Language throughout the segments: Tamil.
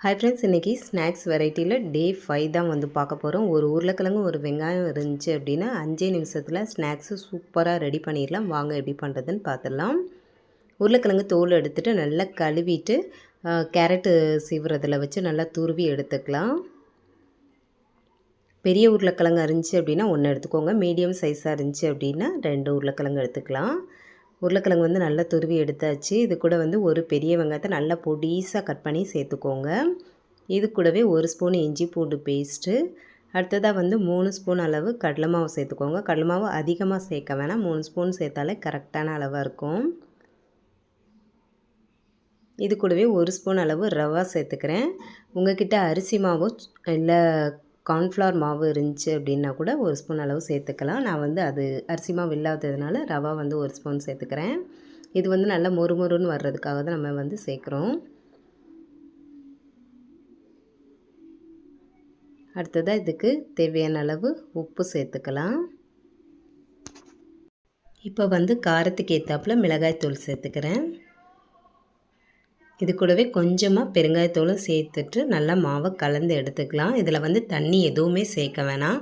ஹாய் ஃப்ரெண்ட்ஸ், இன்றைக்கி ஸ்நாக்ஸ் வெரைட்டியில் டே 5 தான் வந்து பார்க்க போகிறோம். ஒரு உருளைக்கிழங்கு ஒரு வெங்காயம் இருந்துச்சு அப்படின்னா 5 நிமிஷத்தில் ஸ்நாக்ஸு சூப்பராக ரெடி பண்ணிடலாம். வாங்க எப்படி பண்ணுறதுன்னு பார்த்துடலாம். உருளைக்கிழங்கு தோல் எடுத்துகிட்டு நல்லா கழுவிட்டு கேரட்டு சீவுறதில் வச்சு நல்லா துருவி எடுத்துக்கலாம். பெரிய உருளைக்கிழங்கு இருந்துச்சு அப்படின்னா 1 எடுத்துக்கோங்க. மீடியம் சைஸாக இருந்துச்சு அப்படின்னா 2 உருளைக்கிழங்கு எடுத்துக்கலாம். உருளைக்கிழங்கு வந்து நல்லா துருவி எடுத்தாச்சு. இது கூட வந்து ஒரு பெரிய வெங்காயத்தை நல்லா பொடிசாக கட் பண்ணி சேர்த்துக்கோங்க. இது கூடவே 1 ஸ்பூன் இஞ்சி பூண்டு பேஸ்ட்டு, அடுத்ததாக வந்து 3 ஸ்பூன் அளவு கடலை மாவு சேர்த்துக்கோங்க. கடலை மாவு அதிகமாக சேர்க்க வேணாம், 3 ஸ்பூன் சேர்த்தாலே கரெக்டான அளவாக இருக்கும். இது கூடவே 1 ஸ்பூன் அளவு ரவா சேர்த்துக்கிறேன். உங்கள்கிட்ட அரிசி மாவோ இல்லை கார்ன்ஃப்ளவர் மாவு இருந்துச்சு அப்படின்னா கூட 1 ஸ்பூன் அளவு சேர்த்துக்கலாம். நான் வந்து அது அரிசி மாவு இல்லாததுனால ரவா வந்து 1 ஸ்பூன் சேர்த்துக்கிறேன். இது வந்து நல்லா மொறுமொறுன்னு வர்றதுக்காக தான் நம்ம வந்து சேர்க்குறோம். அடுத்ததாக இதுக்கு தேவையான அளவு உப்பு சேர்த்துக்கலாம். இப்போ வந்து காரத்துக்கு ஏற்றாப்புல மிளகாய்த்தூள் சேர்த்துக்கிறேன். இது கூடவே கொஞ்சமாக பெருங்காயத்தூளும் சேர்த்துட்டு நல்லா மாவை கலந்து எடுத்துக்கலாம். இதில் வந்து தண்ணி எதுவுமே சேர்க்க வேணாம்.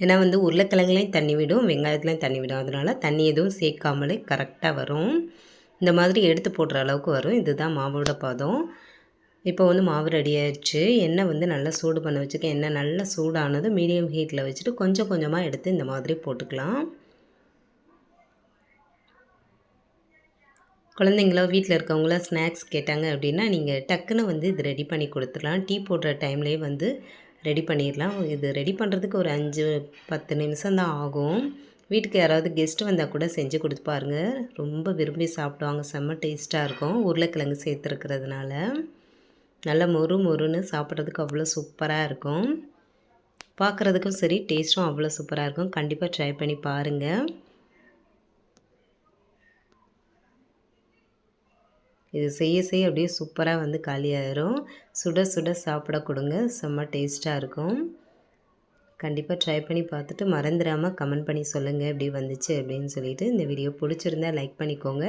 ஏன்னா வந்து உருளைக்கிழங்குலையும் தண்ணி விடும், வெங்காயத்துலையும் தண்ணி விடும். அதனால் தண்ணி எதுவும் சேர்க்காமலே கரெக்டாக வரும். இந்த மாதிரி எடுத்து போடுற அளவுக்கு வரும். இதுதான் மாவோட பதம். இப்போ வந்து மாவு ரெடி ஆயிடுச்சு. எண்ணெய் வந்து நல்லா சூடு பண்ண வச்சுக்க. எண்ணெய் நல்லா சூடானது மீடியம் ஹீட்டில் வச்சுட்டு கொஞ்சம் கொஞ்சமாக எடுத்து இந்த மாதிரி போட்டுக்கலாம். குழந்தைங்களோ வீட்டில் இருக்கவங்களோ ஸ்நாக்ஸ் கேட்டாங்க அப்படின்னா நீங்கள் டக்குன்னு வந்து இது ரெடி பண்ணி கொடுத்துடலாம். டீ போடுற டைம்லேயே வந்து ரெடி பண்ணிடலாம். இது ரெடி பண்ணுறதுக்கு ஒரு 5-10 நிமிஷம் தான் ஆகும். வீட்டுக்கு யாராவது கெஸ்ட்டு வந்தால் கூட செஞ்சு கொடுத்து பாருங்கள். ரொம்ப விரும்பி சாப்பிடுவாங்க. செம்ம டேஸ்ட்டாக இருக்கும். உருளைக்கிழங்கு சேர்த்துருக்கிறதுனால நல்லா மொறுன்னு சாப்பிட்றதுக்கு அவ்வளோ சூப்பராக இருக்கும். பார்க்குறதுக்கும் சரி, டேஸ்ட்டும் அவ்வளோ சூப்பராக இருக்கும். கண்டிப்பாக ட்ரை பண்ணி பாருங்கள். இது செய்ய அப்படியே சூப்பராக வந்து காலியாயிரும். சுட சுட சாப்பிட கொடுங்க, செம்ம டேஸ்ட்டாக இருக்கும். கண்டிப்பாக ட்ரை பண்ணி பார்த்துட்டு மறந்துடாமல் கமெண்ட் பண்ணி சொல்லுங்கள் எப்படி வந்துச்சு அப்படின்னு சொல்லிட்டு. இந்த வீடியோ பிடிச்சிருந்தா லைக் பண்ணிக்கோங்க.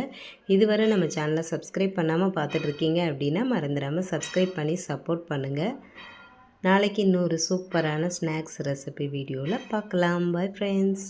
இதுவரை நம்ம சேனலை சப்ஸ்கிரைப் பண்ணாமல் பார்த்துட்ருக்கீங்க அப்படின்னா மறந்துடாமல் சப்ஸ்கிரைப் பண்ணி சப்போர்ட் பண்ணுங்கள். நாளைக்கு இன்னொரு சூப்பரான ஸ்நாக்ஸ் ரெசிபி வீடியோவில் பார்க்கலாம். Bye friends.